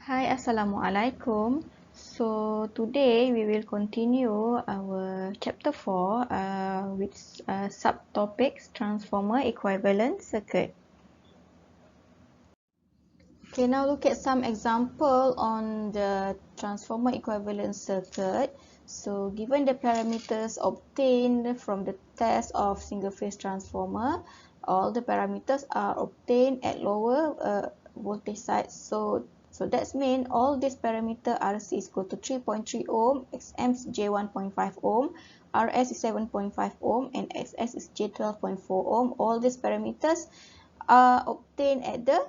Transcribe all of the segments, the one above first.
Hi, Assalamualaikum. So today we will continue our chapter 4 with subtopics transformer equivalent circuit. Okay, now look at some example on the transformer equivalent circuit. So given the parameters obtained from the test of single phase transformer, all the parameters are obtained at lower voltage side. So that's mean all these parameter RC is equal to 3.3 ohm, XM is J1.5 ohm, RS is 7.5 ohm, and XS is J12.4 ohm. All these parameters are obtained at the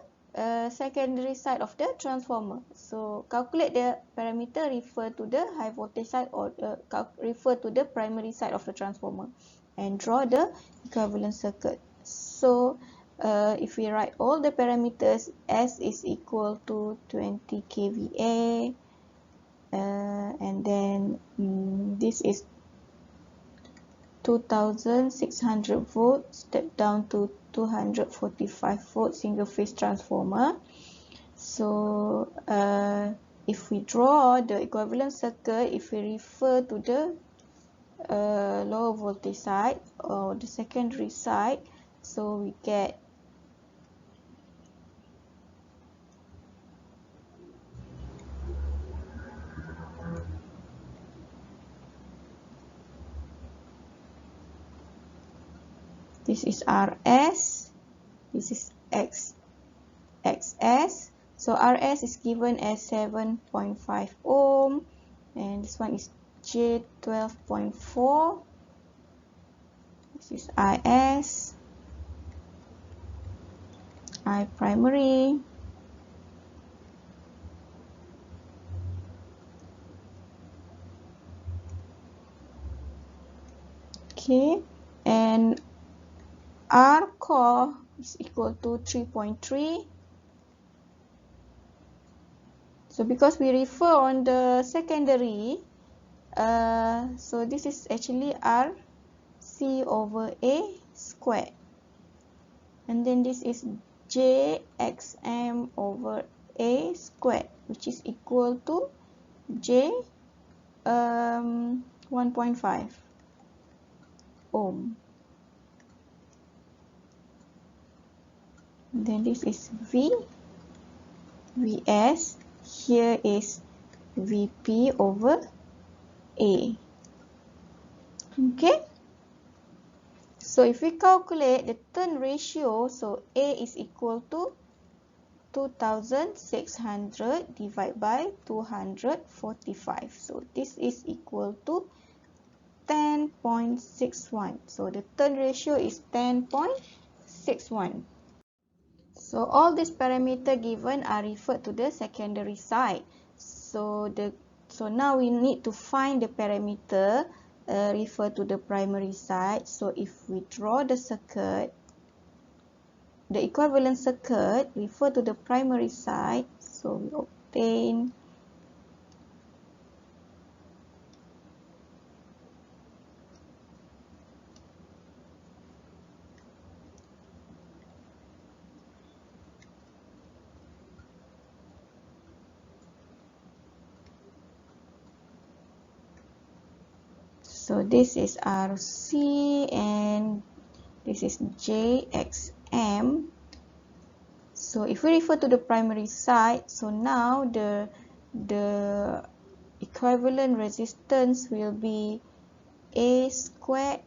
secondary side of the transformer. So calculate the parameter refer to the high voltage side or refer to the primary side of the transformer and draw the equivalent circuit. So if we write all the parameters, S is equal to 20 kVA and then this is 2600 volts, step down to 245 volt single phase transformer. So if we draw the equivalent circuit, if we refer to the lower voltage side or the secondary side, so we get this is RS, this is XS. So RS is given as 7.5 ohm and this one is J12.4. This is IS, I primary, okay, and R core is equal to 3.3. So because we refer on the secondary, so this is actually RC over A squared. And then this is JXM over A squared, which is equal to J 1.5 ohm. And then this is VS. Here is VP over A. Okay. So if we calculate the turn ratio, so A is equal to 2600 divided by 245. So this is equal to 10.61. So the turn ratio is 10.61. So all these parameters given are referred to the secondary side. So now we need to find the parameter refer to the primary side. So if we draw the circuit, the equivalent circuit refer to the primary side. So we obtain so this is RC and this is JXM. So if we refer to the primary side, so now the equivalent resistance will be A squared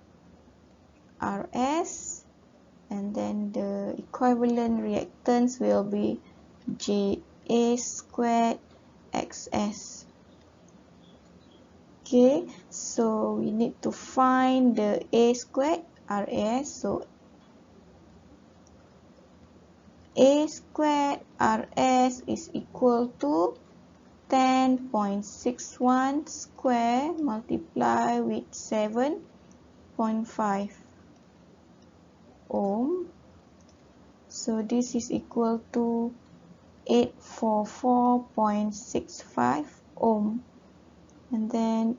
RS and then the equivalent reactance will be JA squared XS. Okay, so we need to find the A squared RS. So A squared RS is equal to 10.61 square multiply with 7.5 ohm. So this is equal to 844.65 ohm. And then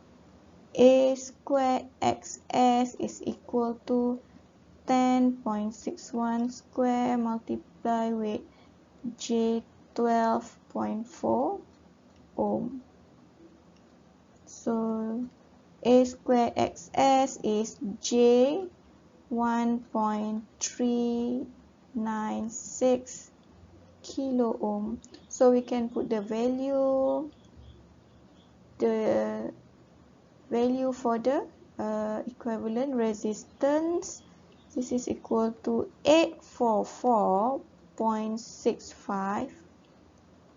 A squared XS is equal to 10.61 square multiply with J 12.4 ohm. So A square XS is J 1.396 kilo ohm. So we can put the value for the equivalent resistance. This is equal to 844.65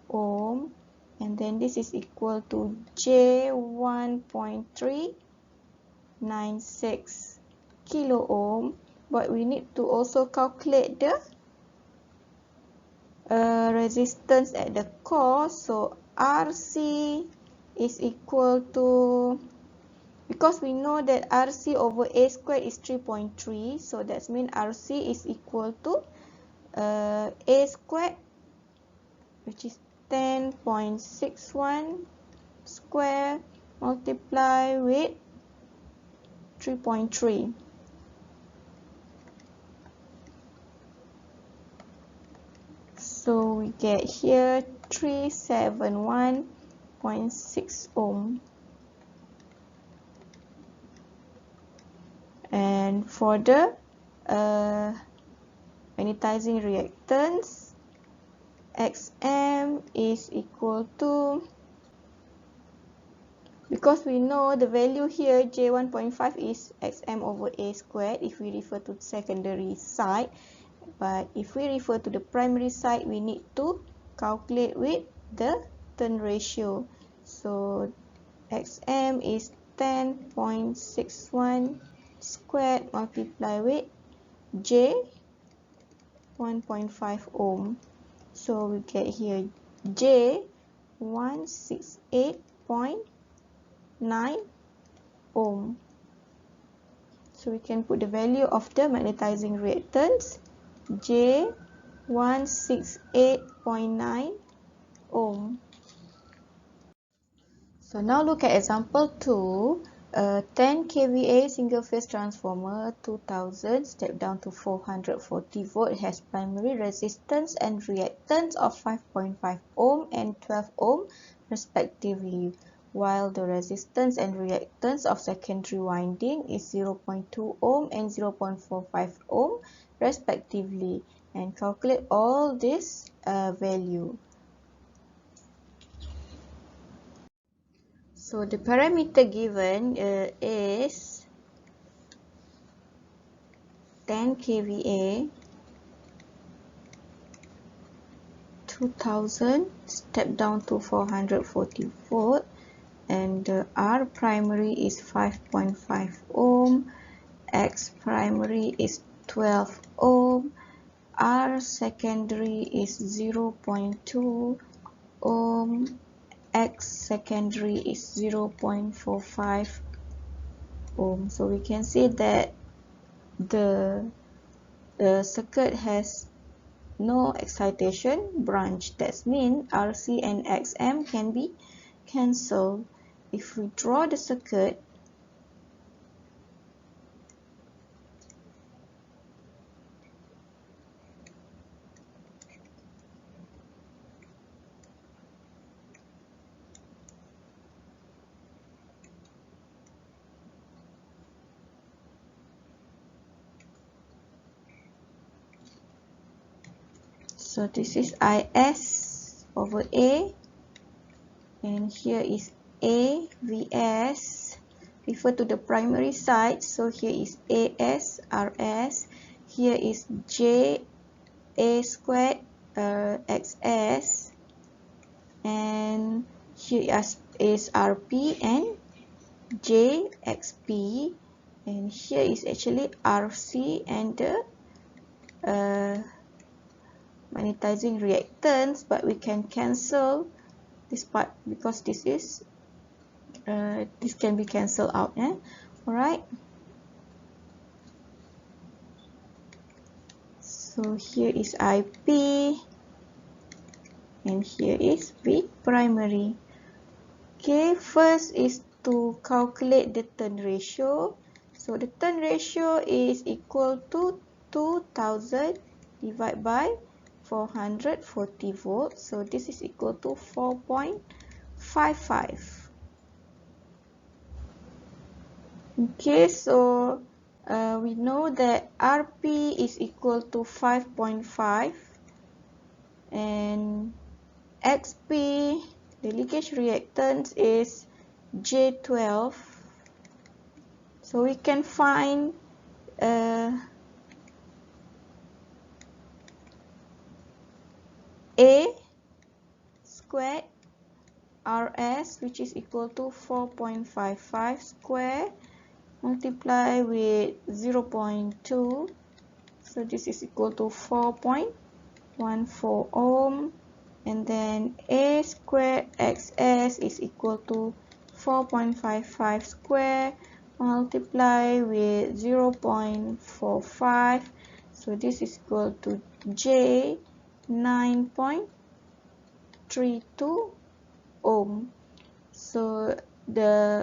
ohm, and then this is equal to J 1.396 kilo ohm. But we need to also calculate the resistance at the core. So RC is equal to, because we know that RC over A squared is 3.3, so that means RC is equal to A squared, which is 10.61 square multiply with 3.3. So we get here 371.6 ohm. And for the magnetizing reactance, XM is equal to, because we know the value here J 1.5 is XM over A squared if we refer to the secondary side, but if we refer to the primary side, we need to calculate with the turn ratio. So XM is 10.61 squared multiplied with J 1.5 ohm. So we get here J 168.9 ohm. So we can put the value of the magnetizing reactance J 168.9 ohm. So now look at example 2. A 10 kVA single phase transformer 2000 step down to 440 volt has primary resistance and reactance of 5.5 ohm and 12 ohm respectively, while the resistance and reactance of secondary winding is 0.2 ohm and 0.45 ohm respectively, and calculate all this value. So the parameter given is 10 kVA, 2000 step down to 440 volt, and R primary is 5.5 ohm, X primary is 12 ohm, R secondary is 0.2 ohm, X secondary is 0.45 ohm. So we can see that the circuit has no excitation branch. That means RC and XM can be cancelled. If we draw the circuit, so this is IS over A, and here is A VS, refer to the primary side, so here is AS RS, here is J A squared XS, and here is RP and JXP, and here is actually RC and the magnetizing reactance, but we can cancel this part because this is this can be cancelled out. Alright, so here is IP and here is V primary. Okay, first is to calculate the turn ratio. So the turn ratio is equal to 2000 divided by 440 volts. So this is equal to 4.55. Okay, so we know that Rp is equal to 5.5 and Xp, the leakage reactance, is J12. So we can find A squared Rs, which is equal to 4.55 square multiply with 0.2. So this is equal to 4.14 ohm. And then A squared XS is equal to 4.55 square multiply with 0.45. So this is equal to J 9.32 ohm. So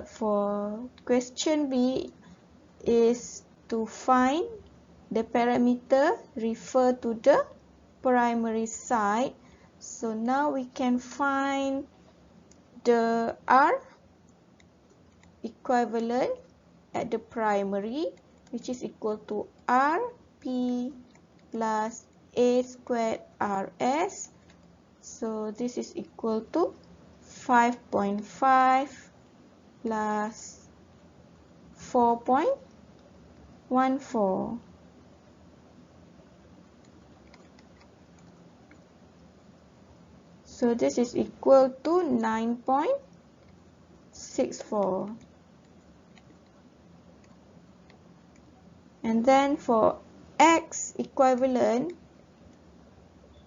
for question B is to find the parameter refer to the primary side. So now we can find the R equivalent at the primary, which is equal to Rp plus A squared Rs. So this is equal to 5.5 plus 4.14. So this is equal to 9.64. And then for X equivalent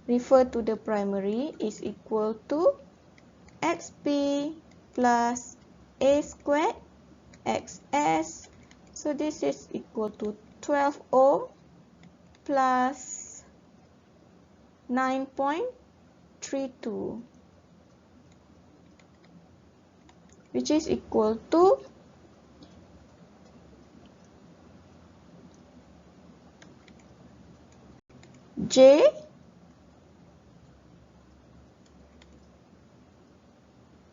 refer to the primary is equal to Xp plus A squared XS. So this is equal to 12 ohm plus 9.32, which is equal to J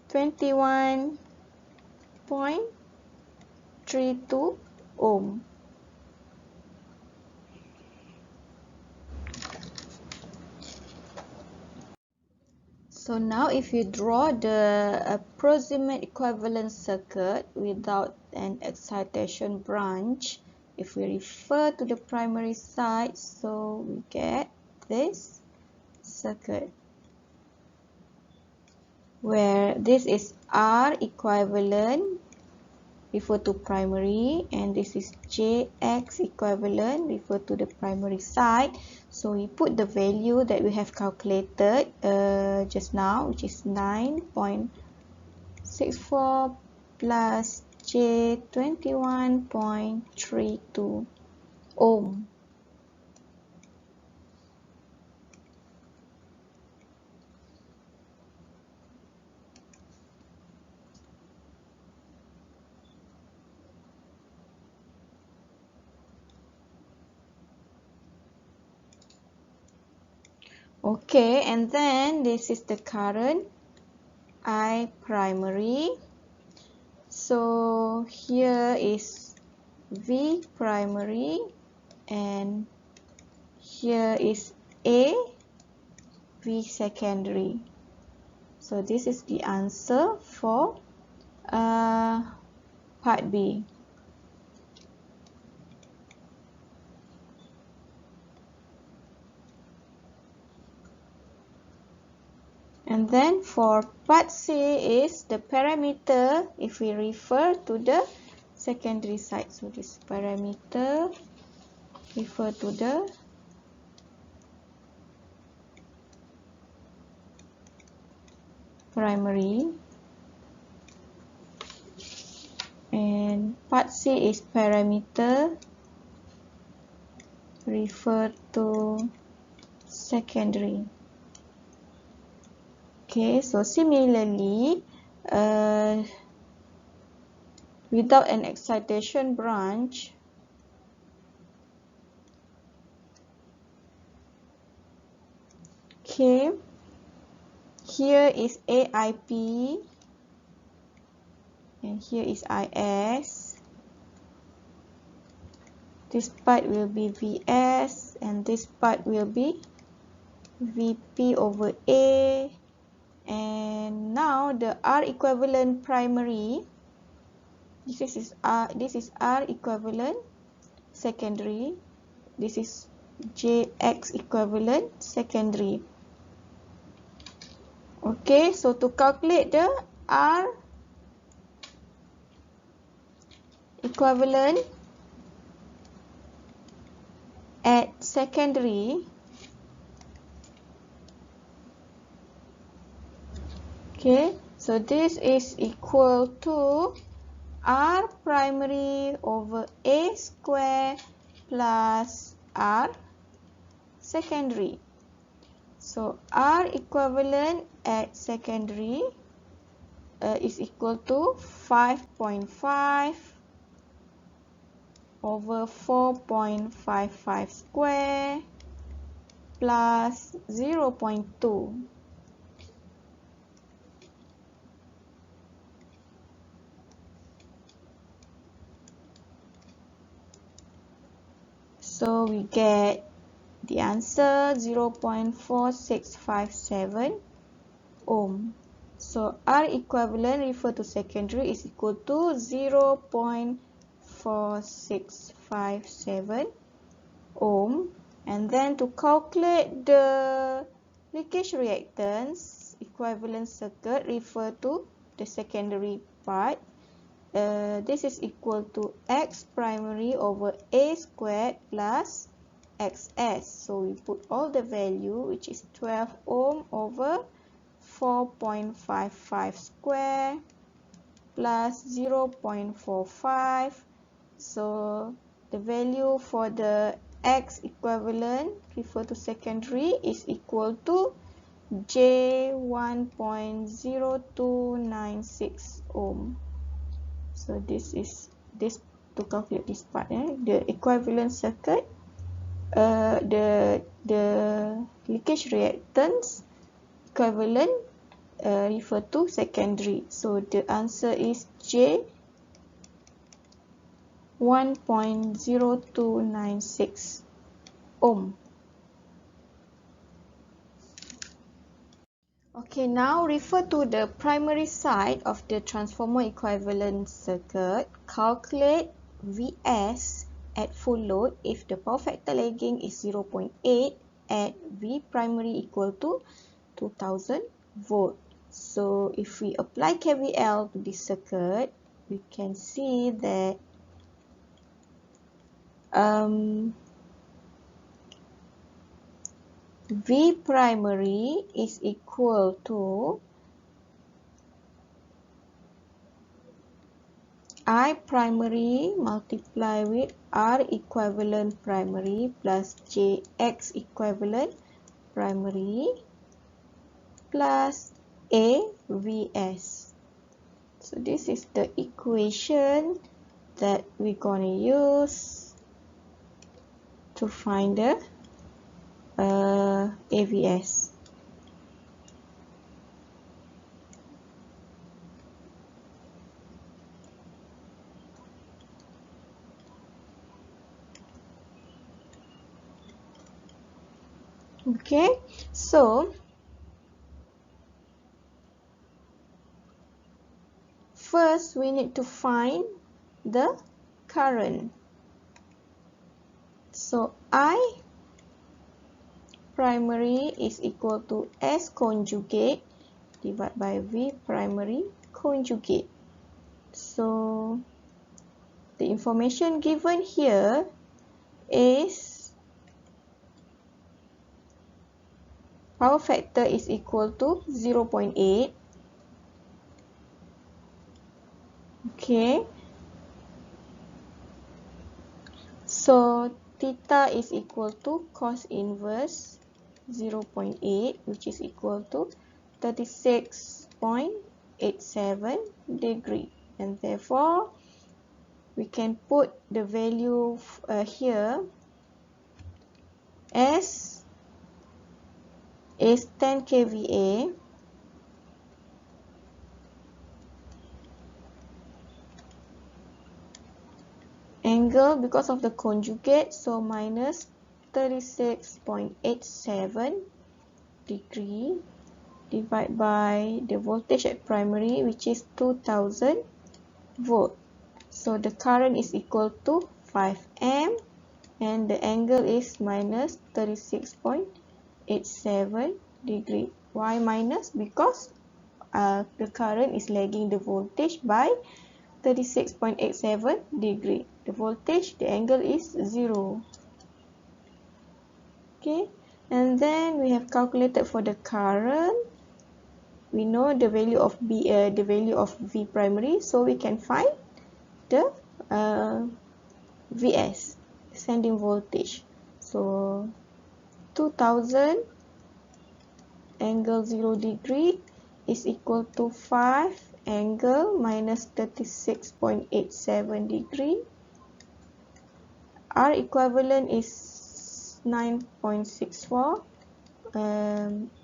21.32 ohm. So now if you draw the approximate equivalent circuit without an excitation branch, if we refer to the primary side, so we get this circuit where this is R equivalent refer to primary, and this is Jx equivalent refer to the primary side. So we put the value that we have calculated just now, which is 9.64 plus J 21.32 ohm. Okay, and then this is the current I primary. So here is V primary and here is A V secondary. So this is the answer for part B. And then for part C is the parameter if we refer to the secondary side. So this parameter refer to the primary, and part C is parameter refer to secondary. Okay, so similarly, without an excitation branch, Okay, here is AIP and here is IS. This part will be VS and this part will be VP over A. And now the R equivalent primary, this is R equivalent secondary, this is JX equivalent secondary. Okay, so to calculate the R equivalent at secondary, okay, so this is equal to R primary over A square plus R secondary. So R equivalent at secondary is equal to 5.5 over 4.55 square plus 0.2. So we get the answer 0.4657 ohm. So R equivalent referred to secondary is equal to 0.4657 ohm. And then to calculate the leakage reactance equivalent circuit refer to the secondary part. This is equal to X primary over A squared plus XS. So we put all the value, which is 12 ohm over 4.55 square plus 0.45. So the value for the X equivalent refer to secondary is equal to J1.0296 ohm. So this is to calculate this part, the equivalent circuit, the leakage reactance equivalent refer to secondary. So the answer is J 1.0296 ohm. Okay, now refer to the primary side of the transformer equivalent circuit. Calculate Vs at full load if the power factor lagging is 0.8 at V primary equal to 2000 volt. So if we apply KVL to this circuit, we can see that V primary is equal to I primary multiply with R equivalent primary plus JX equivalent primary plus AVS. So this is the equation that we're gonna use to find the AVS. Okay, so first we need to find the current. So I primary is equal to S conjugate divided by V primary conjugate. So the information given here is power factor is equal to 0.8. Okay. So theta is equal to cos inverse 0.8, which is equal to 36.87 degree, and therefore we can put the value here as is 10 kVA. Angle, because of the conjugate, so minus 36.87 degree divided by the voltage at primary, which is 2000 volt. So the current is equal to 5 amp and the angle is minus 36.87 degree. Why minus? Because the current is lagging the voltage by 36.87 degree. The voltage, the angle is 0. Okay, and then we have calculated for the current. We know the value of V primary, so we can find the Vs, sending voltage. So 2000 angle 0 degree is equal to 5 angle minus 36.87 degree. R equivalent is 9.64.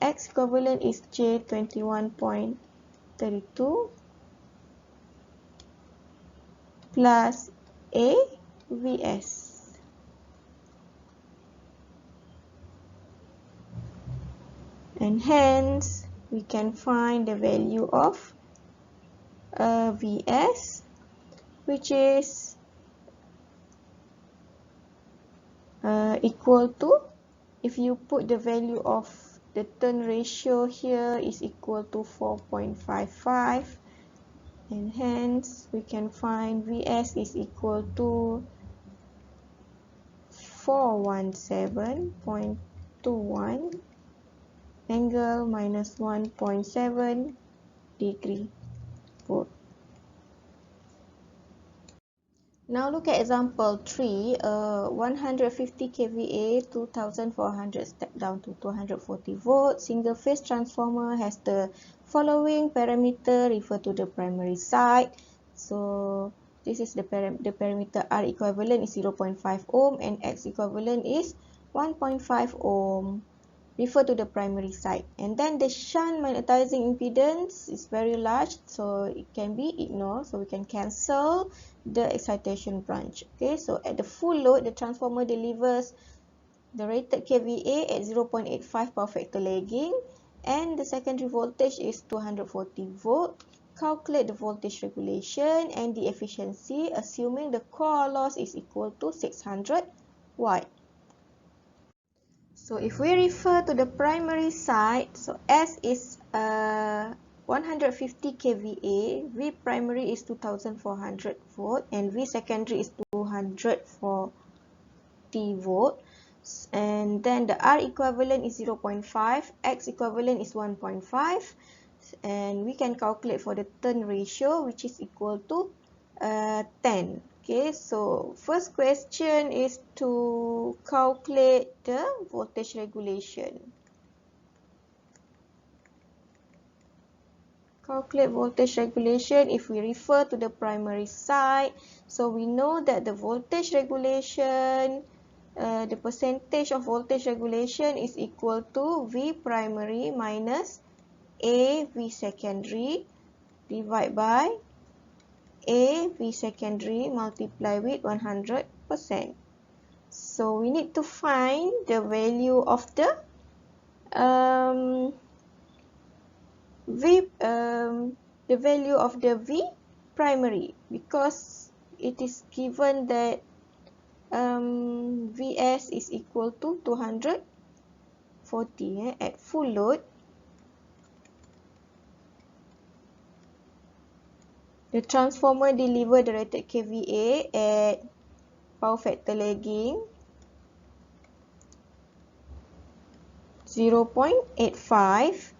X equivalent is J21.32 plus A Vs. And hence, we can find the value of Vs, which is equal to, if you put the value of the turn ratio here, is equal to 4.55, and hence we can find Vs is equal to 417.21 angle minus 1.7 degree volt. Now look at example 3, 150 kVA, 2400 step down to 240 volt. Single phase transformer has the following parameter, refer to the primary side. So this is the parameter R equivalent is 0.5 ohm and X equivalent is 1.5 ohm. Refer to the primary side. And then the shunt magnetizing impedance is very large, so it can be ignored. So we can cancel the excitation branch. Okay, so at the full load, the transformer delivers the rated kVA at 0.85 power factor lagging, and the secondary voltage is 240 volt. Calculate the voltage regulation and the efficiency, assuming the core loss is equal to 600 watt. So if we refer to the primary side, so S is 150 kVA, V primary is 2400 volt, and V secondary is 240 volt. And then the R equivalent is 0.5, X equivalent is 1.5, and we can calculate for the turn ratio, which is equal to 10. Okay, so first question is to calculate the voltage regulation. Calculate voltage regulation if we refer to the primary side. So we know that the voltage regulation, the percentage of voltage regulation is equal to V primary minus A V secondary divided by A V secondary multiply with 100%. So we need to find the value of the V primary, because it is given that Vs is equal to 240 at full load. The transformer deliver the rated kVA at power factor lagging 0.85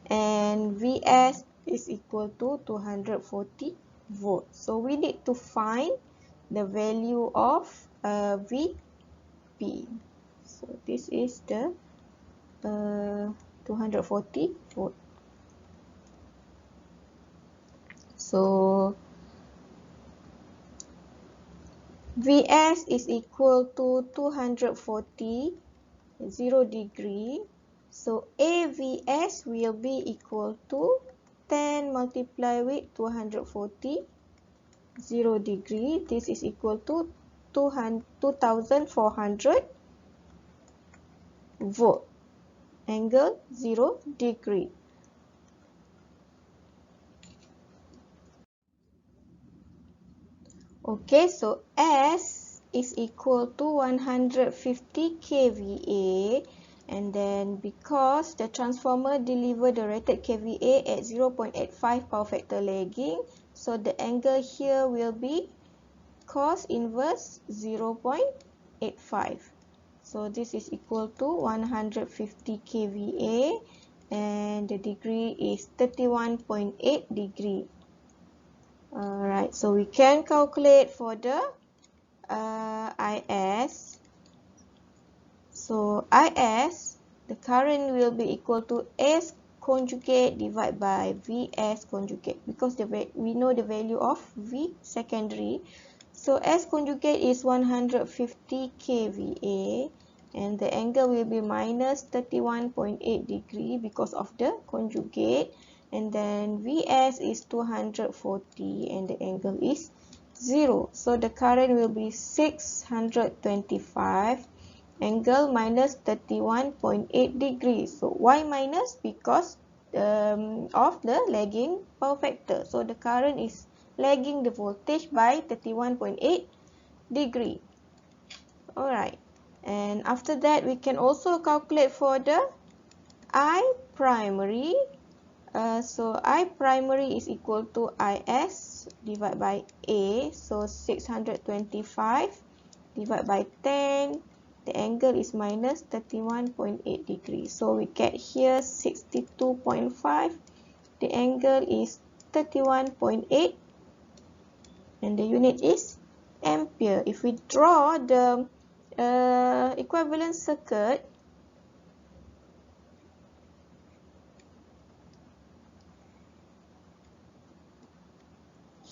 and Vs is equal to 240 volt. So we need to find the value of Vp. So this is the 240 volt. So Vs is equal to 240, 0 degree. So AVS will be equal to 10 multiplied with 240, 0 degree. This is equal to 2400 volt. Angle 0 degree. Okay, so S is equal to 150 kVA, and then because the transformer deliver the rated kVA at 0.85 power factor lagging, so the angle here will be cos inverse 0.85. So this is equal to 150 kVA, and the degree is 31.8 degree. Alright, so we can calculate for the IS. So IS, the current will be equal to S conjugate divided by VS conjugate, because we know the value of V secondary. So S conjugate is 150 kVA, and the angle will be minus 31.8 degree because of the conjugate. And then Vs is 240, and the angle is 0. So the current will be 625, angle minus 31.8 degrees. So why minus? Because of the lagging power factor. So the current is lagging the voltage by 31.8 degree. Alright, and after that we can also calculate for the I primary. So I primary is equal to IS divided by A. So 625 divided by 10. The angle is minus 31.8 degrees. So we get here 62.5. The angle is 31.8. And the unit is ampere. If we draw the equivalent circuit,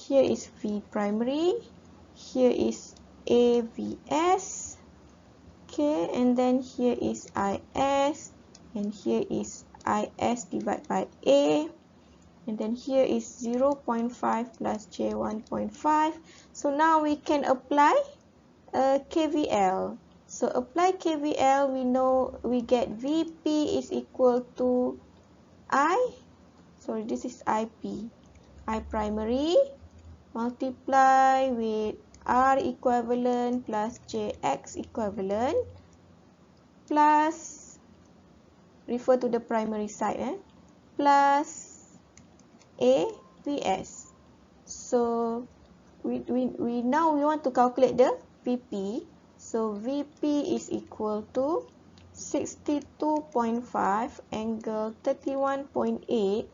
here is V primary, here is AVS, okay, and then here is IS, and here is IS divided by A, and then here is 0.5 plus J1.5. So now we can apply KVL. So apply KVL, we know we get VP is equal to this is IP. I primary multiply with R equivalent plus JX equivalent plus, refer to the primary side, plus AVS. So we now want to calculate the VP. So VP is equal to 62.5 angle 31.8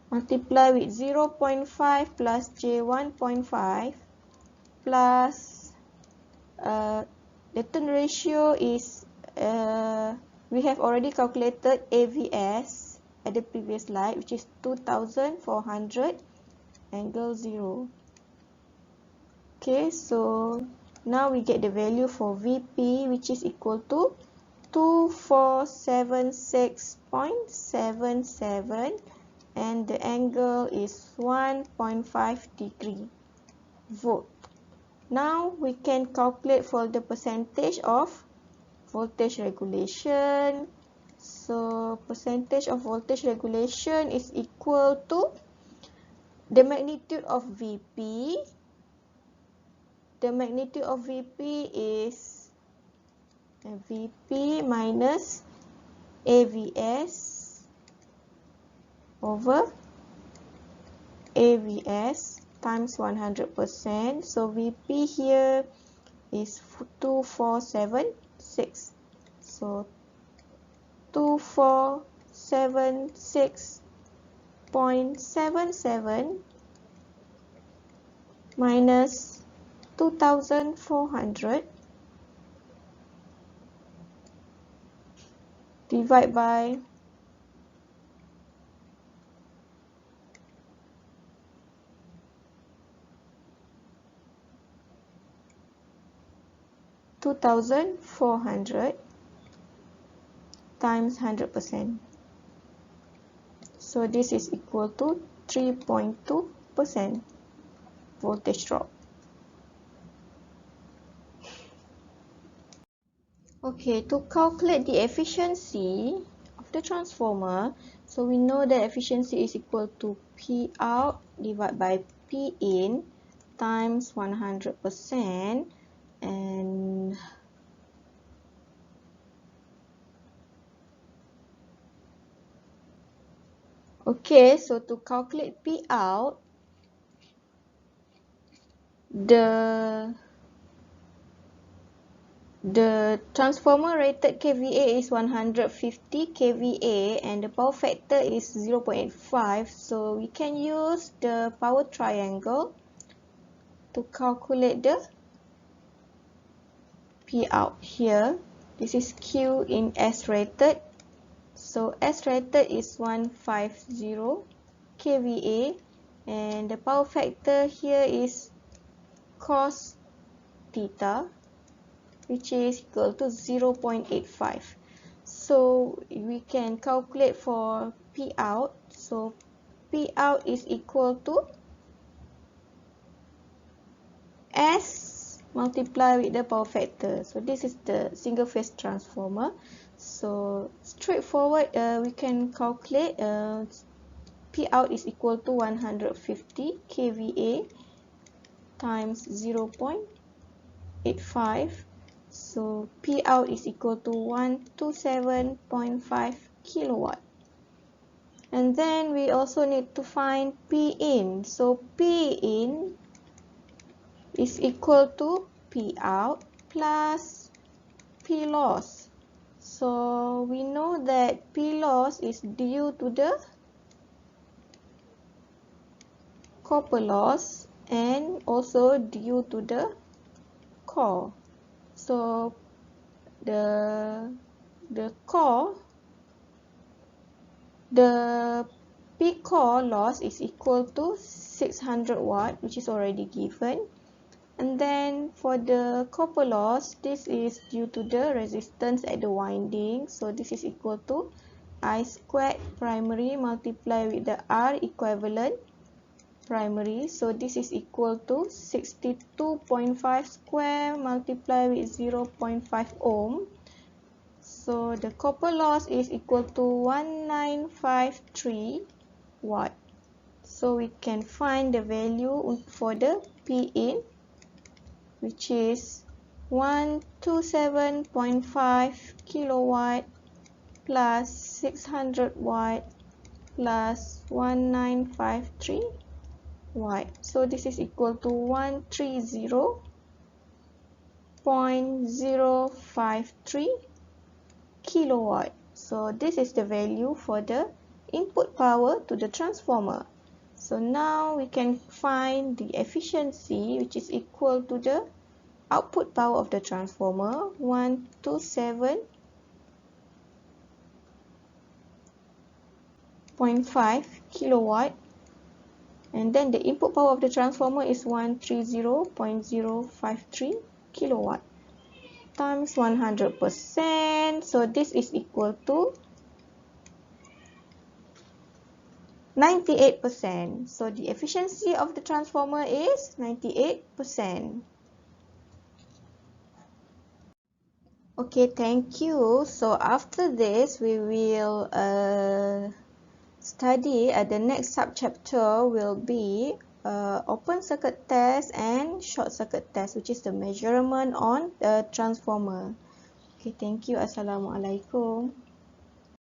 multiply with 0.5 plus J1.5 plus the turn ratio is we have already calculated AVS at the previous slide, which is 2400 angle 0. Okay, so now we get the value for VP, which is equal to 2476.77, and the angle is 1.5 degree volt. Now we can calculate for the percentage of voltage regulation. So percentage of voltage regulation is equal to the magnitude of VP. The magnitude of VP is VP minus AVS over AVS times 100%. So VP here is 2476. So 2476.77 minus 2400 divided by 2400 times 100%. So this is equal to 3.2% voltage drop. Okay, to calculate the efficiency of the transformer, so we know that efficiency is equal to P out divided by P in times 100%, and okay, so to calculate P out, the transformer rated kVA is 150 kVA and the power factor is 0.85, so we can use the power triangle to calculate the P out here. This is Q in S rated. So S rated is 150 kVA and the power factor here is cos theta, which is equal to 0.85. So we can calculate for P out. So P out is equal to S multiplied with the power factor. So this is the single phase transformer. So straightforward, we can calculate P out is equal to 150 kVA times 0.85. So P out is equal to 127.5 kilowatt. And then we also need to find P in. So P in is equal to P out plus P loss. So we know that P loss is due to the copper loss and also due to the core. So the P core loss is equal to 600 watt, which is already given. And then for the copper loss, this is due to the resistance at the winding. So this is equal to I squared primary multiplied with the R equivalent primary. So this is equal to 62.5 square multiplied with 0.5 ohm. So the copper loss is equal to 1953 watt. So we can find the value for the P in, which is 127.5 kilowatt plus 600 watt plus 1953 watt. So this is equal to 130.053 kilowatt. So this is the value for the input power to the transformer. So now we can find the efficiency, which is equal to the output power of the transformer, 127.5 kilowatt, and then the input power of the transformer is 130.053 kilowatt times 100%. So this is equal to 98%. So the efficiency of the transformer is 98%. Okay, thank you. So after this, we will study the next subchapter will be open circuit test and short circuit test, which is the measurement on the transformer. Okay, thank you. Assalamualaikum.